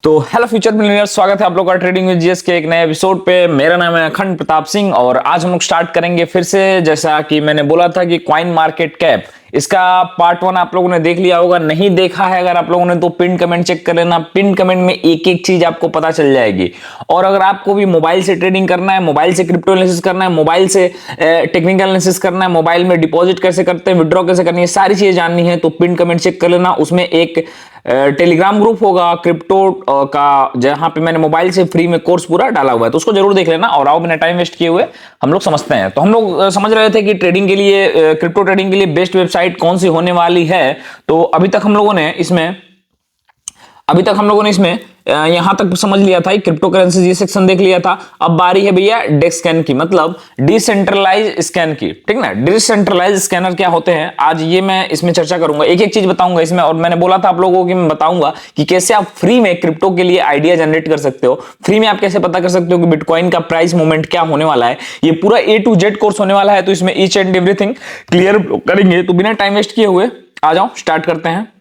तो hello future millionaires, स्वागत है आप लोग का ट्रेडिंग विद जीएस के एक नए एपिसोड पे। मेरा नाम है अखंड प्रताप सिंह और आज हम लोग स्टार्ट करेंगे फिर से। जैसा कि मैंने बोला था कि कॉइन मार्केट कैप, इसका पार्ट 1 आप लोगों ने देख लिया होगा। नहीं देखा है अगर आप लोगों ने तो पिन कमेंट चेक कर लेना। पिन कमेंट में एक एक चीज आपको पता चल जाएगी। और अगर आपको भी मोबाइल से ट्रेडिंग करना है, मोबाइल से क्रिप्टो एनालिसिस करना है, मोबाइल से टेक्निकल एनालिसिस करना है, मोबाइल में डिपॉजिट कैसे करते हैं, विड्रॉ कैसे करनी है, सारी चीजें जाननी है तो पिन कमेंट चेक कर लेना। उसमें एक टेलीग्राम ग्रुप होगा क्रिप्टो का, जहां पे मैंने मोबाइल से फ्री में कोर्स पूरा डाला हुआ है, तो उसको जरूर देख लेना। और आओ बिना टाइम वेस्ट किए हुए हम लोग समझते हैं। तो हम लोग समझ रहे थे कि ट्रेडिंग के लिए, क्रिप्टो ट्रेडिंग के लिए बेस्ट वेबसाइट कौन सी होने वाली है। तो अभी तक हम लोगों ने इसमें यहां तक समझ लिया था, क्रिप्टो करेंसी ये सेक्शन देख लिया था। अब बारी है भैया डेक्स स्कैन की, मतलब डिसेंट्रलाइज स्कैन की। ठीक ना, डिसेंट्रलाइज स्कैनर क्या होते हैं, आज ये मैं इसमें चर्चा करूंगा, एक एक चीज बताऊंगा इसमें। और मैंने बोला था आप लोगों को कि मैं बताऊंगा कि कैसे आप फ्री में क्रिप्टो के लिए आइडिया जनरेट कर सकते हो। फ्री में आप कैसे पता कर सकते हो कि बिटकॉइन का प्राइस मूवमेंट क्या होने वाला है। ये पूरा A to Z कोर्स होने वाला है, तो इसमें ईच एंड एवरीथिंग क्लियर करेंगे। तो बिना टाइम वेस्ट किए हुए आ जाओ स्टार्ट करते हैं।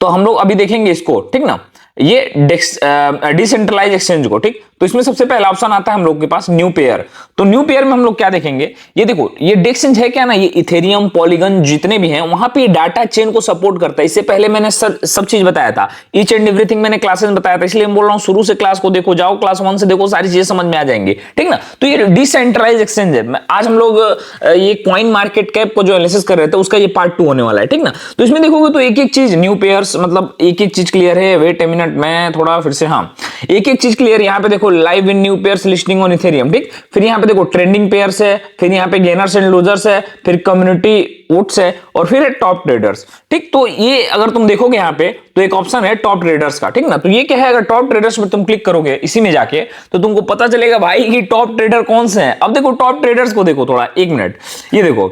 तो हम लोग अभी देखेंगे इसको, ठीक ना, ये डिसेंट्रलाइज एक्सचेंज को। ठीक, तो इसमें सबसे पहला ऑप्शन आता है हम लोग के पास न्यू पेयर। तो न्यू पेयर में हम लोग क्या देखेंगे, ये देखो, ये डेक्सेंज है क्या ना, ये इथेरियम, पॉलीगन जितने भी हैं वहां पे डाटा चेन को सपोर्ट करता है। इससे पहले मैंने सब चीज बताया था, ईच एंड एवरीथिंग मैंने क्लासेस में बताया था, इसलिए मैं बोल रहा हूं शुरू से क्लास को देखो, जाओ क्लास 1 से देखो, सारी चीजें समझ में आ जाएंगी। ठीक ना, तो ये डिसेंट्रलाइज एक्सचेंज है। आज हम लोग ये कॉइन मार्केट कैप को जो एनालिसिस कर रहे थे उसका ये पार्ट 2 होने वाला है। ठीक ना, तो इसमें देखोगे तो एक एक चीज न्यू पेयर्स, मतलब एक एक चीज क्लियर है। वेट ए मिनट, मैं थोड़ा फिर से, हाँ, एक एक चीज क्लियर। यहां पे देखो live in new pairs listing on Ethereum. ठीक, फिर यहां पे देखो ट्रेंडिंग पेयर्स है, फिर यहां पे गेनर्स एंड लूजर्स है, फिर कम्युनिटी वोट्स है, और फिर है टॉप ट्रेडर्स। ठीक, तो ये अगर तुम देखोगे यहां पे तो एक ऑप्शन है टॉप ट्रेडर्स का। ठीक ना, तो ये क्या है, अगर टॉप ट्रेडर्स में तुम क्लिक करोगे इसी में जाके, तो तुमको पता चलेगा भाई कि टॉप ट्रेडर कौन से हैं। अब देखो टॉप ट्रेडर्स को देखो थोड़ा, एक मिनट, ये देखो,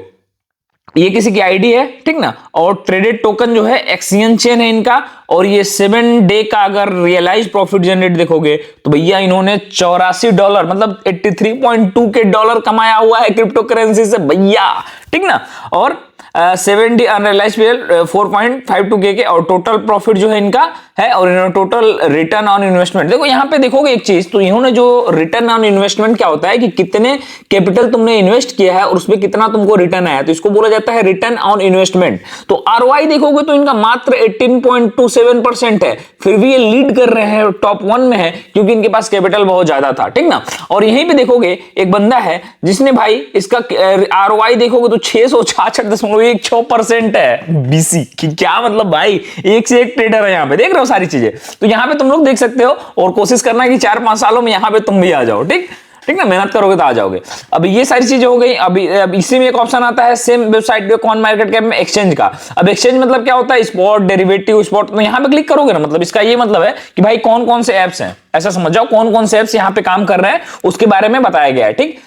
ये किसी की आईडी है, ठीक ना, और ट्रेडेड टोकन जो है एक्सचेंज चेन है इनका। और ये 7 डे का अगर रियलाइज प्रॉफिट जनरेट देखोगे तो भैया इन्होंने $84 मतलब 83.2 के डॉलर कमाया हुआ है क्रिप्टो करेंसी से भैया। ठीक ना, और 7 डे अनरियलाइज 4.52 के, और टोटल प्रॉफिट जो है इनका है, और इन्होंने टोटल रिटर्न ऑन इन्वेस्टमेंट देखो यहां पे देखोगे एक चीज, तो इन्होंने जो रिटर्न ऑन इन्वेस्टमेंट क्या होता है कि कितने कैपिटल तुमने इन्वेस्ट किया है और उसमें कितना तुमको रिटर्न आया, तो इसको बोला जाता है रिटर्न ऑन इन्वेस्टमेंट। तो आरओआई देखोगे तो इनका मात्र 18.27% है, फिर भी ये लीड कर रहे हैं, टॉप 1 में है, क्योंकि इनके पास कैपिटल बहुत ज्यादा था। ठीक ना, और यहीं पे देखोगे एक बंदा है जिसने भाई इसका आरओआई देखोगे तो 666.16% है बीसी की। क्या मतलब भाई, एक से एक ट्रेडर है यहाँ पे, देख रहे हो सारी चीजें। तो यहाँ पे तुम लोग देख सकते हो, और कोशिश करना है कि 4-5 सालों में यहाँ पे तुम भी आ जाओ। ठीक, ठीक ना, मेहनत करोगे तो आ जाओगे। अब ये सारी चीजें हो गई। अब इसी में एक ऑप्शन आता है सेम वेबसाइट पे, कॉइन मार्केट कैप में, एक्सचेंज का। अब एक्सचेंज मतलब क्या होता है, स्पॉट, डेरिवेटिव, स्पॉट। तो यहाँ पे क्लिक करोगे ना, मतलब इसका ये मतलब है कि भाई कौन कौन से एप्स हैं, ऐसा समझ जाओ, कौन कौन से एप्स यहाँ पे काम कर रहे हैं उसके बारे में बताया गया है। ठीक,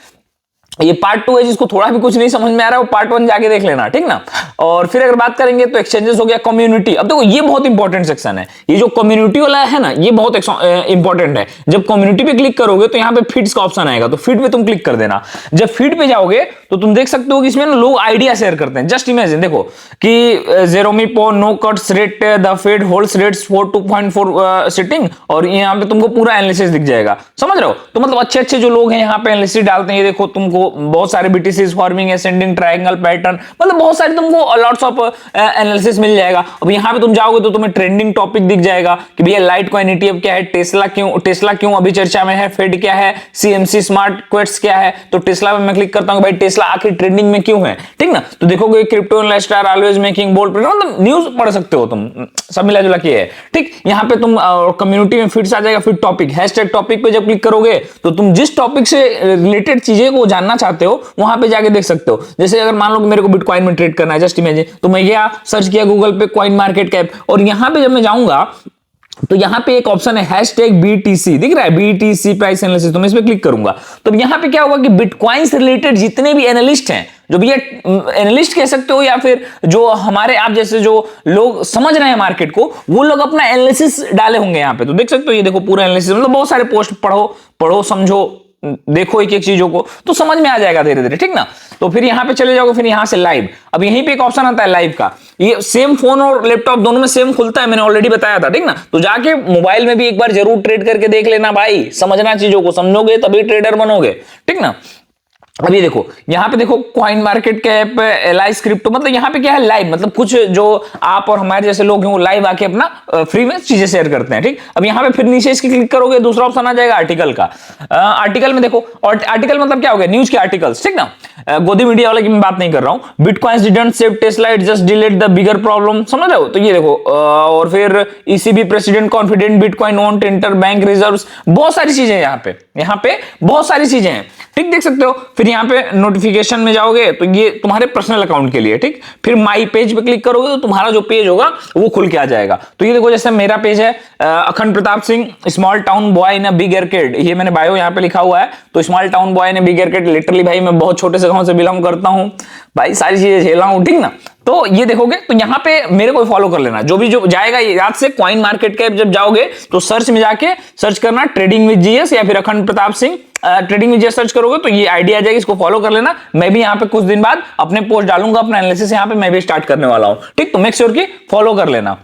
ये पार्ट 2 है, जिसको थोड़ा भी कुछ नहीं समझ में आ रहा है वो पार्ट 1 जाके देख लेना। ठीक ना, और फिर अगर बात करेंगे तो एक्सचेंजेस हो गया, कम्युनिटी। अब देखो ये बहुत इंपॉर्टेंट सेक्शन है, ये जो कम्युनिटी वाला है ना, ये बहुत इंपॉर्टेंट है। जब कम्युनिटी पे क्लिक करोगे तो यहाँ पे फीड्स का ऑप्शन आएगा, तो फीड पे तुम क्लिक कर देना। जब फीड पे जाओगे तो तुम देख सकते हो कि इसमें लोग आइडिया शेयर करते हैं। जस्ट इमेजिन, देखो कि Jerome Powell no cuts rate the Fed holds rates 4.2.4 sitting, और यहाँ पे तुमको पूरा एनालिसिस दिख जाएगा, समझ रहे हो। तो मतलब अच्छे अच्छे जो लोग हैं यहाँ पे एनालिसिस डालते हैं। ये देखो तुमको बहुत सारे बीटीसीज फॉर्मिंग, असेंडिंग ट्रायंगल पैटर्न, मतलब बहुत सारे तुमको लॉट्स ऑफ एनालिसिस मिल जाएगा। अब यहाँ पे तुम जाओगे तो तुम्हें ट्रेंडिंग टॉपिक दिख जाएगा कि भैया लाइट कॉइन ETF क्या है, टेस्ला क्यों अभी चर्चा में है, फेड क्या है, सीएमसी स्मार्ट क्वेट्स क्या है। तो टेस्ला पे मैं क्लिक करता हूं, भाई टेस्ला आखिर ट्रेंडिंग में क्यों है। ठीक ना, तो देखोगे crypto analyst are always making bold, मतलब न्यूज पढ़ सकते हो तुम, सब मिला जुला के है। ठीक, यहाँ पे तुम कम्युनिटी में फिर आ जाएगा, फिर टॉपिक, हैशटैग टॉपिक पे जब क्लिक करोगे तो तुम जिस टॉपिक से रिलेटेड चीजें को जानना चाहते हो वहां पे जाके देख सकते हो। जैसे अगर मान लो कि मेरे को बिटकॉइन में ट्रेड करना है, जस्ट इमेजिन, तो मैं गया सर्च किया गूगल पे कॉइन मार्केट कैप, और यहां पे जब मैं जाऊंगा तो यहां पे एक ऑप्शन है हैशटैग BTC, दिख रहा है BTC प्राइस एनालिसिस, तो मैं इस पे क्लिक करूंगा। तो यहां पे क्या होगा कि बिटकॉइन से रिलेटेड जितने भी एनालिस्ट हैं, जो भी एनालिस्ट कह सकते हो, या फिर जो हमारे आप जैसे जो लोग समझ रहे हैं मार्केट को, वो लोग अपना एनालिसिस डाले होंगे यहाँ पे। तो देख सकते हो, ये देखो पूरा एनालिसिस, मतलब बहुत सारे पोस्ट पढ़ो समझो, देखो एक एक चीजों को, तो समझ में आ जाएगा धीरे धीरे, ठीक ना। तो फिर यहां पे चले जाओगे, फिर यहां से लाइव, अब यहीं पे एक ऑप्शन आता है लाइव का, ये सेम फोन और लैपटॉप दोनों में सेम खुलता है, मैंने ऑलरेडी बताया था, ठीक ना। तो जाके मोबाइल में भी एक बार जरूर ट्रेड करके देख लेना भाई, समझना चीजों को, समझोगे तभी ट्रेडर बनोगे, ठीक ना। अब ये देखो, यहाँ पे देखो coin market cap, alias crypto, मतलब यहाँ पे क्या है लाइव, मतलब कुछ जो आप और हमारे जैसे लोग हैं वो लाइव आके अपना फ्री में चीजें शेयर करते हैं, ठीक। अब यहाँ पे फिर नीचे इसकी क्लिक करोगे, दूसरा ऑप्शन आ जाएगा आर्टिकल का। आर्टिकल में देखो, और आर्टिकल मतलब क्या हो गया, न्यूज के आर्टिकल्स, ठीक ना। गोदी मीडिया वाले की मैं बात नहीं कर रहा हूं। Bitcoins didn't save Tesla, it just delayed the bigger problem, समझ रहे हो। तो ये देखो, और फिर ECB president confident bitcoin won't enter bank reserves, बहुत सारी चीजें हैं यहाँ पे बहुत सारी चीजें हैं, ठीक, देख सकते हो। फिर यहाँ पे नोटिफिकेशन में जाओगे तो ये तुम्हारे पर्सनल अकाउंट के लिए, ठीक। फिर माई पेज पे क्लिक करोगे तो तुम्हारा जो पेज होगा वो खुल के आ जाएगा। तो ये देखो, जैसे मेरा पेज है Akhand Pratap Singh, small town boy in a big arcade, ये मैंने बायो यहाँ पे लिखा हुआ है। तो small town boy in a big arcade, literally भाई मैं बहुत छोटे से गांव से बिलोंग करता हूँ भाई, सारी चीजें झेला हूं, ठीक ना। तो ये देखोगे तो यहाँ पे मेरे को फॉलो कर लेना, जो भी जो जाएगा याद से, कॉइन मार्केट कैप जब जाओगे तो सर्च में जाके सर्च करना ट्रेडिंग विद जीएस या फिर अखंड Pratap Singh, trading with GS search करोगे तो ये आईडी आ जाएगी, इसको फॉलो कर लेना। मैं भी यहाँ पे कुछ दिन बाद अपने पोस्ट डालूंगा, अपना एनालिसिस यहाँ पे मैं भी स्टार्ट करने वाला हूं, ठीक। तो मेक श्योर कि फॉलो कर लेना।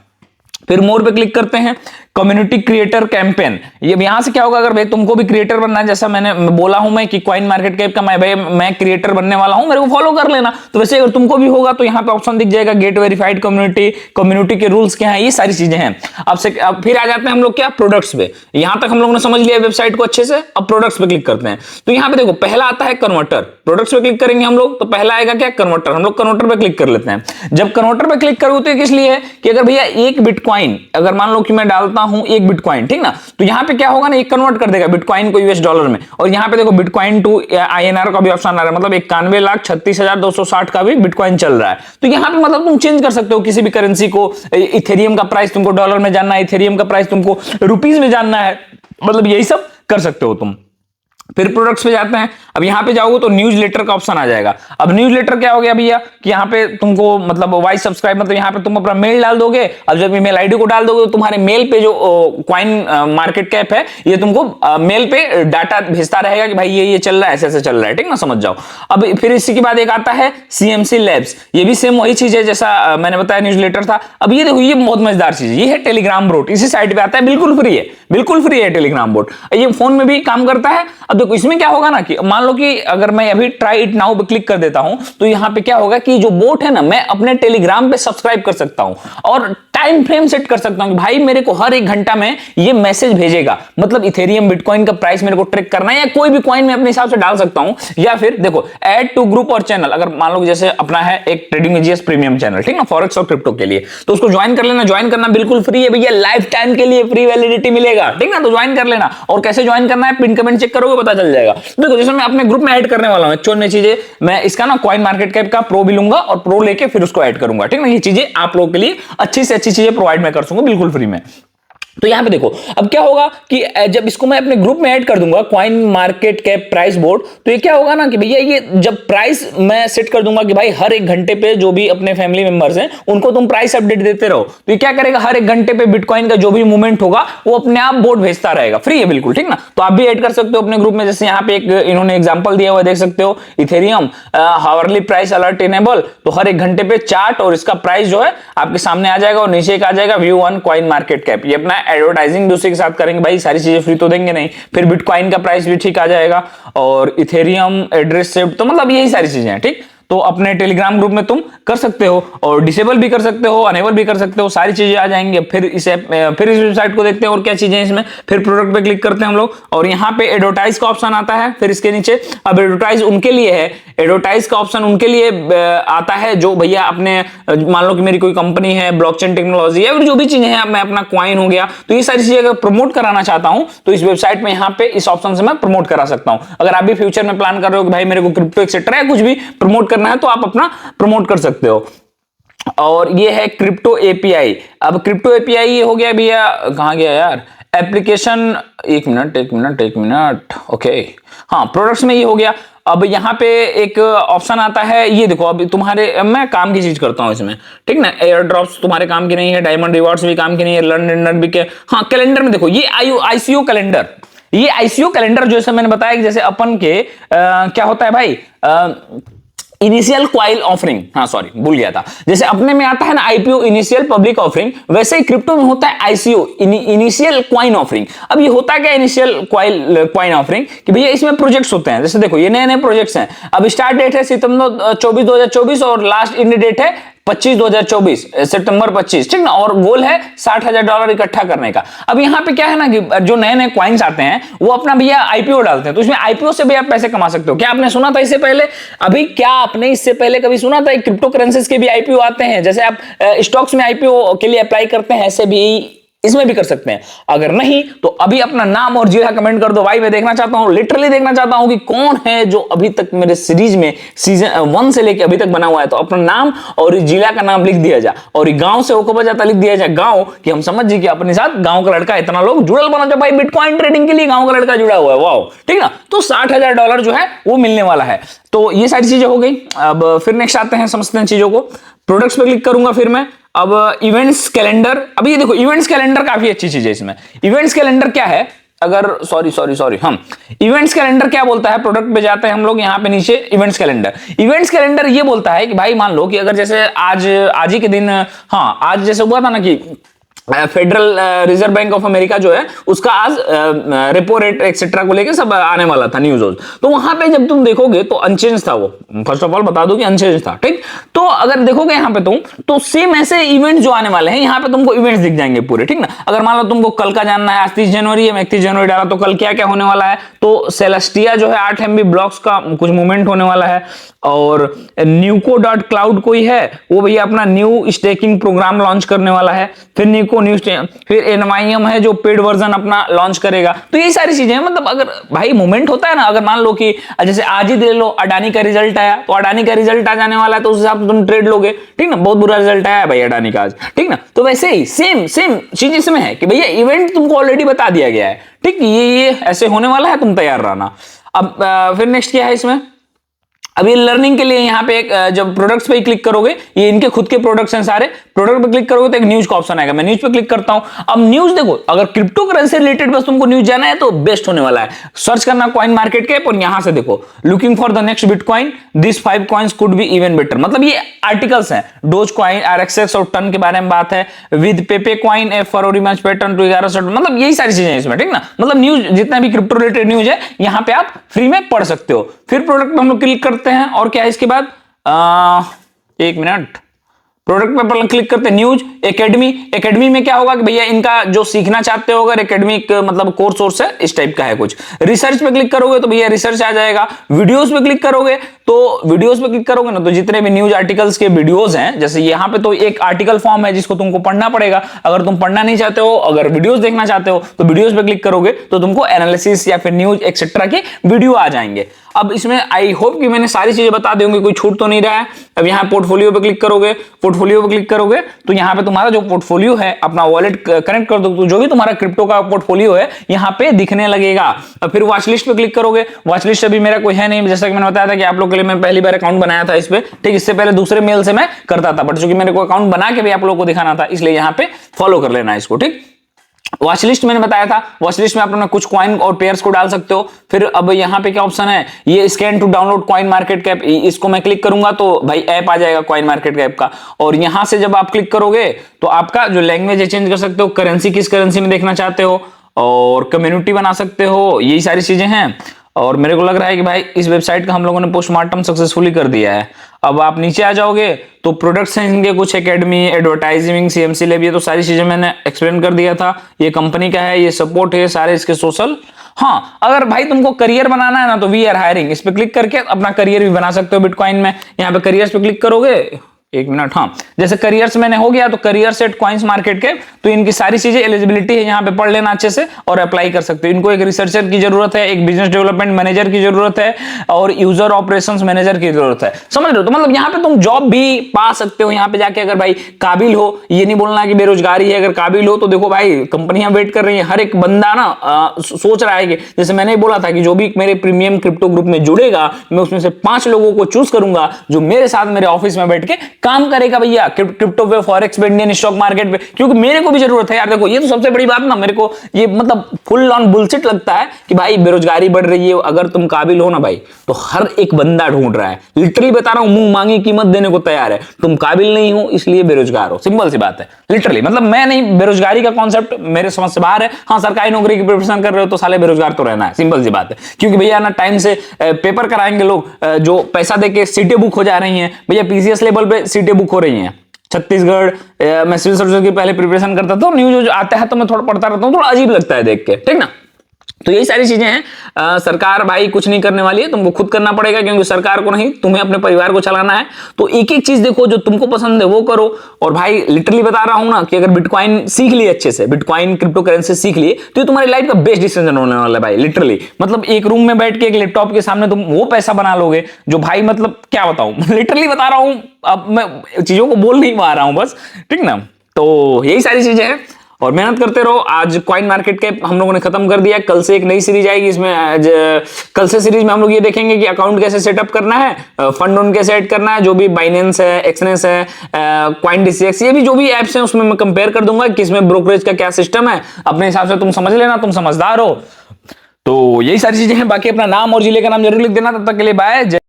फिर मोर पे क्लिक करते हैं, कम्युनिटी क्रिएटर कैंपेन, ये यहां से क्या होगा, अगर भाई तुमको भी क्रिएटर बनना है, जैसा मैंने बोला हूं मैं कि कॉइन मार्केट कैप का मैं क्रिएटर बनने वाला हूं, मेरे को फॉलो कर लेना। तो वैसे अगर तुमको भी होगा तो यहाँ पे ऑप्शन दिख जाएगा गेट वेरीफाइड कम्युनिटी, कम्युनिटी के रूल्स क्या है, ये सारी चीजें हैं। अब फिर आ जाते हैं हम लोग क्या, प्रोडक्ट्स पे। यहां तक हम लोगों ने समझ लिया वेबसाइट को अच्छे से, अब प्रोडक्ट्स पे क्लिक करते हैं। तो यहाँ पे देखो पहला आता है कन्वर्टर, प्रोडक्ट्स पे क्लिक करेंगे हम लोग तो पहला आएगा क्या, कन्वर्टर। हम लोग कन्वर्टर पे क्लिक कर लेते हैं। जब कन्वर्टर पे क्लिक करोगे तो किस लिए है कि अगर भैया एक बिटकॉइन, अगर मान लो कि मैं डालता हूं एक बिटकॉइन, ठीक ना, तो यहां पे क्या होगा ना, एक कन्वर्ट कर देगा बिटकॉइन को यूएस डॉलर में। और यहां पे देखो बिटकॉइन टू आईएनआर का भी ऑप्शन आ रहा है, मतलब 91,36,260 का भी बिटकॉइन चल रहा है। तो यहां पे मतलब तुम चेंज कर सकते हो किसी भी करेंसी को, इथेरियम का प्राइस तुमको डॉलर में जानना है, इथेरियम का प्राइस तुमको रुपीज में जानना है, मतलब यही सब कर सकते हो तुम। फिर प्रोडक्ट्स पे जाते हैं। अब यहां पे जाओगे तो न्यूज लेटर का ऑप्शन आ जाएगा। अब न्यूज लेटर क्या हो गया भैया कि यहाँ पे तुमको मतलब वाइस सब्सक्राइब, मतलब यहाँ पे तुम अपना मेल डाल दोगे। अब जब ईमेल आईडी को डाल दोगे तो तुम्हारे मेल पे जो कॉइन मार्केट कैप है ये तुमको मेल पे डाटा भेजता रहेगा कि भाई ये चल रहा है, ऐसे ऐसे चल रहा है, ठीक ना, समझ जाओ। अब फिर इसी के बाद एक आता है सीएमसी लैब्स, ये भी सेम वही चीज है जैसा मैंने बताया न्यूज लेटर था। अब ये देखो, ये बहुत मजेदार चीज है, ये है टेलीग्राम बोट, इसी साइट पे आता है, बिल्कुल फ्री है, बिल्कुल फ्री है टेलीग्राम बोट, ये फोन में भी काम करता है। अब देखो इसमें क्या होगा ना कि मान लो कि अगर मैं अभी ट्राई इट नाउ पे क्लिक कर देता हूं तो यहां पे क्या होगा कि जो बोट है ना, मैं अपने टेलीग्राम पे सब्सक्राइब कर सकता हूं और टाइम फ्रेम सेट कर सकता हूं कि भाई मेरे को हर 1 घंटा में ये मैसेज भेजेगा। मतलब इथेरियम बिटकॉइन का प्राइस मेरे को ट्रैक करना है या कोई भी कॉइन मैं अपने हिसाब से डाल सकता हूं। या फिर देखो ऐड टू ग्रुप और चैनल, अगर मान लो जैसे अपना है एक ट्रेडिंग जीएस प्रीमियम चैनल, ठीक ना, फॉरेक्स और क्रिप्टो के लिए, तो उसको ज्वाइन कर लेना। ज्वाइन करना बिल्कुल फ्री है भैया, लाइफ टाइम के लिए फ्री वैलिडिटी मिलेगा, ठीक ना, तो ज्वाइन कर लेना। और कैसे ज्वाइन करना है, पिन कमेंट चेक करोगे पता चल जाएगा। देखो जैसे मैं अपने ग्रुप में ऐड करने वाला हूं एक्चुअल में चीजें, मैं इसका ना कॉइन मार्केट कैप का प्रो भी लूंगा और प्रो लेके फिर उसको ऐड करूंगा, ठीक ना। ये चीजें आप लोगों के लिए अच्छी से अच्छी चीजें प्रोवाइड मैं कर सकूंगा बिल्कुल फ्री में। तो यहां पे देखो अब क्या होगा कि जब इसको मैं अपने ग्रुप में ऐड कर दूंगा coin market cap price board, तो ये क्या होगा ना कि भैया ये जब प्राइस मैं सेट कर दूंगा कि भाई हर 1 घंटे पे जो भी अपने फैमिली मेंबर्स हैं उनको तुम प्राइस अपडेट देते रहो, तो ये क्या करेगा, हर 1 घंटे पे बिटकॉइन का जो भी मूवमेंट होगा वो अपने आप बोर्ड भेजता रहेगा, फ्री है बिल्कुल, ठीक ना। तो आप भी ऐड कर सकते हो अपने ग्रुप में। जैसे यहाँ पे एक इन्होंने एग्जाम्पल दिया हुआ देख सकते हो, Ethereum hourly price alert enable, तो हर 1 घंटे पे चार्ट और इसका प्राइस जो है आपके सामने आ जाएगा और नीचे एक आ जाएगा view on coin market cap. ये अपना एडवर्टाइजिंग के साथ करेंगे भाई, सारी चीजें फ्री तो देंगे नहीं। फिर बिटकॉइन का प्राइस भी ठीक आ जाएगा और इथेरियम एड्रेस शिफ्ट, तो मतलब यही सारी चीजें हैं, ठीक। तो अपने टेलीग्राम ग्रुप में तुम कर सकते हो और डिसेबल भी कर सकते हो, अनेबल भी कर सकते हो, सारी चीजें आ जाएंगी। फिर इस वेबसाइट को देखते हैं और क्या चीजें इसमें। फिर प्रोडक्ट पे क्लिक करते हैं हम लोग और यहाँ पे एडवर्टाइज का ऑप्शन आता है। फिर इसके नीचे अब एडवर्टाइज उनके लिए है, एडवर्टाइज का ऑप्शन उनके लिए आता है जो भैया अपने मान लो कि मेरी कोई कंपनी है ब्लॉकचेन टेक्नोलॉजी या फिर जो भी चीजें हैं, मैं अपना कॉइन हो गया, तो ये सारी चीजें अगर प्रमोट कराना चाहता हूं तो इस वेबसाइट में यहाँ पे इस ऑप्शन से मैं प्रमोट करा सकता हूं। अगर आप भी फ्यूचर में प्लान कर रहे हो कि भाई मेरे को क्रिप्टो एक्सेट्रा कुछ भी प्रमोट करना है तो आप अपना प्रमोट कर सकते हो। और ये है क्रिप्टो एपीआई। अब क्रिप्टो एपीआई ये हो गया भैया, कहां गया यार एप्लीकेशन, एक मिनट, ओके हाँ, प्रोडक्ट्स में ये हो गया। अब यहाँ पे एक ऑप्शन आता है, ये देखो अब तुम्हारे, मैं काम की चीज करता हूँ इसमें, ठीक ना। एयर ड्रॉप्स तुम्हारे काम की नहीं है, डायमंड रिवॉर्ड्स भी काम की नहीं है, लर्न भी के, हाँ कैलेंडर में देखो ये आईसीओ कैलेंडर, ये आईसीओ कैलेंडर जैसे मैंने बताया कि जैसे अपन के क्या होता है भाई, इनिशियल क्वाइल ऑफरिंग, हाँ सॉरी भूल गया था, जैसे अपने में आता है ना आईपीओ इनिशियल पब्लिक ऑफरिंग, वैसे ही क्रिप्टो में होता है आईसीओ इनिशियल क्वाइन ऑफरिंग। अब ये होता क्या इनिशियल क्वाइन ऑफरिंग कि भैया इसमें प्रोजेक्ट्स होते हैं, जैसे देखो ये नए नए प्रोजेक्ट्स हैं, अब स्टार्ट डेट है सितंबर 2024 और लास्ट इंड डेट है 25/2024 सितंबर 25, ठीक ना, और गोल है $60,000 इकट्ठा करने का। अब यहाँ पे क्या है ना कि जो नए नए क्वाइंस आते हैं वो अपना भैया आईपीओ डालते हैं, तो इसमें आईपीओ से भी आप पैसे कमा सकते हो। क्या आपने सुना था इससे पहले, अभी क्या आपने इससे पहले कभी सुना था क्रिप्टो करेंसीज के भी आईपीओ आते हैं? जैसे आप स्टॉक्स में आईपीओ के लिए अप्लाई करते हैं, ऐसे भी इसमें भी कर सकते हैं। अगर नहीं तो अभी अपना नाम और जिला कमेंट कर दो भाई, मैं देखना चाहता हूं, लिटरली देखना चाहता हूं कि कौन है जो अभी तक मेरे सीरीज में सीजन 1 से लेके अभी तक बना हुआ है। तो अपना नाम और जिला का नाम लिख दिया जाए और गांव से होकर बजाता लिख दिया जाए गांव, कि हम समझ जी कि अपने साथ गांव का लड़का इतना लोग जुड़ल बना जाए भाई, बिटकॉइन ट्रेडिंग के लिए गांव का लड़का जुड़ा हुआ है, वाओ, ठीक ना। तो $60,000 जो है वो मिलने वाला है। तो ये सारी चीजें हो गई। अब फिर नेक्स्ट आते हैं, समझते हैं चीजों को। प्रोडक्ट्स पे क्लिक करूंगा फिर मैं। अब इवेंट्स कैलेंडर, अभी ये देखो इवेंट्स कैलेंडर काफी अच्छी चीज है इसमें। इवेंट्स कैलेंडर क्या है, अगर सॉरी हम इवेंट्स कैलेंडर क्या बोलता है, प्रोडक्ट पे जाते हैं हम लोग, यहाँ पे नीचे इवेंट्स कैलेंडर ये बोलता है कि भाई मान लो कि अगर जैसे आज ही के दिन, हाँ आज जैसे हुआ था ना कि federal reserve bank of America जो है उसका आज रेपो रेट एक्सेट्रा को लेके सब आने वाला था न्यूज, तो वहां पे जब तुम देखोगे तो अनचेंज था वो, फर्स्ट ऑफ ऑल बता दो कि अनचेंज था, ठीक। तो अगर देखोगे यहाँ पे तुम तो सेम ऐसे इवेंट्स जो आने वाले हैं यहाँ पे तुमको इवेंट्स दिख जाएंगे पूरे, ठीक ना। अगर मान लो तुमको कल का जानना है, आज 30 जनवरी है, मैं 31 जनवरी डाला, तो कल क्या क्या होने वाला है, तो सेलेस्टिया जो है 8 MB ब्लॉक्स का कुछ मूवमेंट होने वाला है, और न्यूको.क्लाउड कोई है वो भैया अपना न्यू स्टेकिंग प्रोग्राम लॉन्च करने वाला है, फिर न्यूको न्यू, फिर एनवाईएम है जो पेड वर्जन अपना लॉन्च करेगा। तो ये सारी चीजें मतलब अगर भाई मूवमेंट होता है ना, अगर मान लो कि जैसे आज ही दे लो अडानी का रिजल्ट आया, तो अडानी का रिजल्ट आ जाने वाला है, तो उस हिसाब से तुम ट्रेड लोगे, ठीक ना। बहुत बुरा रिजल्ट आया भाई अडानी का आज, ठीक ना। तो वैसे ही सेम चीज इसमें है कि भैया इवेंट तुमको ऑलरेडी बता दिया गया है, ठीक, ये ऐसे होने वाला है, तुम तैयार रहना। अब फिर नेक्स्ट क्या है इसमें, अब ये लर्निंग के लिए यहाँ पे एक जब प्रोडक्ट्स पे क्लिक करोगे, ये इनके खुद के प्रोडक्ट्स हैं सारे, प्रोडक्ट पे क्लिक करोगे तो एक न्यूज का ऑप्शन आएगा, मैं न्यूज पे क्लिक करता हूं। अब न्यूज देखो, अगर क्रिप्टो करेंसी रिलेटेड बस तुमको न्यूज जाना है तो बेस्ट होने वाला है, सर्च करना कॉइन मार्केट कैप और यहां से देखो looking for the next bitcoin, this 5 coins could be even better, मतलब ये आर्टिकल्स हैं, डोज कॉइन, आरएक्सएक्स और टन के बारे में बात है, with Pepe coin a February match pattern to 11, मतलब यही सारी चीजें इसमें, ठीक ना। मतलब न्यूज जितना भी क्रिप्टो रिलेटेड न्यूज है यहाँ पे आप फ्री में पढ़ सकते हो। फिर प्रोडक्ट पे हम लोग क्लिक करते हैं और क्या है इसके बाद, एक मिनट, प्रोडक्ट पे क्लिक करते हैं न्यूज एकेडमी में क्या होगा कि भैया इनका जो सीखना चाहते हो अगर एकेडमिक मतलब कोर्स है इस टाइप का है कुछ। रिसर्च पे क्लिक करोगे तो भैया रिसर्च आ जाएगा। वीडियोस पे क्लिक करोगे ना तो जितने भी न्यूज आर्टिकल्स के वीडियोस हैं, जैसे यहाँ पे तो एक आर्टिकल फॉर्म है जिसको तुमको पढ़ना पड़ेगा, अगर तुम पढ़ना नहीं चाहते हो, अगर वीडियोस देखना चाहते हो तो वीडियोस पे क्लिक करोगे तो तुमको एनालिसिस या फिर न्यूज एक्सेट्रा के वीडियो आ जाएंगे। अब इसमें आई होप कि मैंने सारी चीजें बता दी होंगी, कोई छूट तो नहीं रहा है। अब यहाँ पोर्टफोलियो पे क्लिक करोगे तो यहाँ पे तुम्हारा जो पोर्टफोलियो है अपना वॉलेट कनेक्ट कर दो, तो जो भी तुम्हारा क्रिप्टो का पोर्टफोलियो है यहाँ पे दिखने लगेगा। अब फिर वॉच लिस्ट पे क्लिक करोगे, वॉच लिस्ट अभी मेरा कोई है नहीं, जैसा कि मैंने बताया था कि आप लोग के लिए मैं पहली बार अकाउंट बनाया था इस पे, ठीक। इससे पहले दूसरे मेल से मैं करता था, बट चूंकि मेरे को अकाउंट बना के भी आप लोगों को दिखाना था, इसलिए यहाँ पे फॉलो कर लेना इसको, ठीक। वॉच लिस्ट मैंने बताया था, वॉच लिस्ट में आप अपना कुछ कॉइन और पेयर्स को डाल सकते हो। फिर अब यहाँ पे क्या ऑप्शन है, ये scan to download coin market cap, इसको मैं क्लिक करूंगा तो भाई ऐप आ जाएगा कॉइन मार्केट कैप का, और यहां से जब आप क्लिक करोगे तो आपका जो लैंग्वेज है चेंज कर सकते हो, करेंसी किस करेंसी में देखना चाहते हो, और कम्युनिटी बना सकते हो, यही सारी चीजें हैं। और मेरे को लग रहा है कि भाई इस वेबसाइट का हम लोगों ने पोस्टमार्टम सक्सेसफुली कर दिया है। अब आप नीचे आ जाओगे तो प्रोडक्ट्स हैं इनके कुछ, एकेडमी, एडवर्टाइजिंग, सीएमसी लैब, ये तो सारी चीजें मैंने एक्सप्लेन कर दिया था। ये कंपनी का है, ये सपोर्ट है सारे इसके सोशल। हाँ, अगर भाई तुमको करियर बनाना है ना तो वी आर हायरिंग, इस पे क्लिक करके अपना करियर भी बना सकते हो बिटकॉइन में। यहाँ पे करियर्स पे क्लिक करोगे, एक मिनट, हाँ, जैसे करियर्स मैंने हो गया तो करियर सेट कॉइन्स मार्केट के, तो इनकी सारी चीजें एलिजिबिलिटी है यहाँ पे पढ़ लेना अच्छे से और अप्लाई कर सकते हो। इनको एक रिसर्चर की जरूरत है, एक बिजनेस डेवलपमेंट मैनेजर की जरूरत है, और यूजर ऑपरेशंस मैनेजर की जरूरत है, समझ रहे हो। तो मतलब यहाँ पे तुम जॉब भी पा सकते हो यहाँ पे जाके, अगर भाई काबिल हो। ये नहीं बोलना कि बेरोजगारी है, अगर काबिल हो तो देखो भाई कंपनियां वेट कर रही है, हर एक बंदा ना सोच रहा है कि जैसे मैंने बोला था कि जो भी मेरे प्रीमियम क्रिप्टो ग्रुप में जुड़ेगा मैं उसमें से 5 लोगों को चूज करूंगा जो मेरे साथ मेरे ऑफिस में बैठ के काम करेगा भैया क्रिप्टो पे, फॉरेक्स पे, इंडियन स्टॉक मार्केट पे, क्योंकि मेरे को भी जरूरत है यार। देखो ये तो सबसे बड़ी बात ना, मेरे को ये मतलब फुल ऑन बुलशिट लगता है कि भाई बेरोजगारी बढ़ रही है। अगर तुम काबिल हो ना भाई तो हर एक बंदा ढूंढ रहा है, लिटरली बता रहा हूं, मुंह मांगी कीमत देने को तैयार है। तुम काबिल नहीं हो इसलिए बेरोजगार हो, सिंपल सी बात है लिटरली। मतलब मैं नहीं, बेरोजगारी का कॉन्सेप्ट मेरे समझ से बाहर है। हाँ सरकारी नौकरी की प्रिपरेशन कर रहे हो तो साले बेरोजगार तो रहना है, सिंपल सी बात है। क्योंकि भैया ना टाइम से पेपर कराएंगे लोग, जो पैसा देके सीटें बुक हो जा रही हैं भैया, पीसीएस लेवल पे सीटें बुक हो रही हैं छत्तीसगढ़। मैं सिविल सर्विस की पहले प्रिपरेशन करता था, न्यूज आता है तो मैं थोड़ा पढ़ता रहता हूँ, थोड़ा अजीब लगता है देख के, ठीक ना। तो यही सारी चीजें हैं। सरकार भाई कुछ नहीं करने वाली है, तुमको खुद करना पड़ेगा, क्योंकि सरकार को नहीं, तुम्हें अपने परिवार को चलाना है। तो एक एक चीज देखो, जो तुमको पसंद है वो करो। और भाई लिटरली बता रहा हूं ना कि अगर बिटकॉइन सीख लिए अच्छे से, बिटकॉइन क्रिप्टो करेंसी सीख लिए, तो ये तुम्हारी लाइफ का बेस्ट डिसीजन होने वाला है भाई लिटरली। मतलब एक रूम में बैठ के एक लैपटॉप के सामने तुम वो पैसा बना लोगे जो भाई मतलब क्या बताऊं लिटरली बता रहा हूं। अब मैं चीजों को बोल नहीं पा रहा हूं बस, ठीक ना। तो यही सारी चीजें हैं और मेहनत करते रहो। आज कॉइन मार्केट के हम लोगों ने खत्म कर दिया, कल से एक नई सीरीज आएगी। इसमें कल से सीरीज में हम लोग ये देखेंगे कि अकाउंट कैसे सेटअप करना है, फंड ऑन कैसे ऐड करना है, जो भी बाइनेंस है, एक्सनेस है, कॉइन डीसीएक्स, ये भी जो भी एप्स हैं उसमें मैं कंपेयर कर दूंगा कि इसमें ब्रोकरेज का क्या सिस्टम है। अपने हिसाब से तुम समझ लेना, तुम समझदार हो। तो यही सारी चीजें हैं। बाकी अपना नाम और जिले का नाम जरूर लिख देना। तब तक के लिए बाय।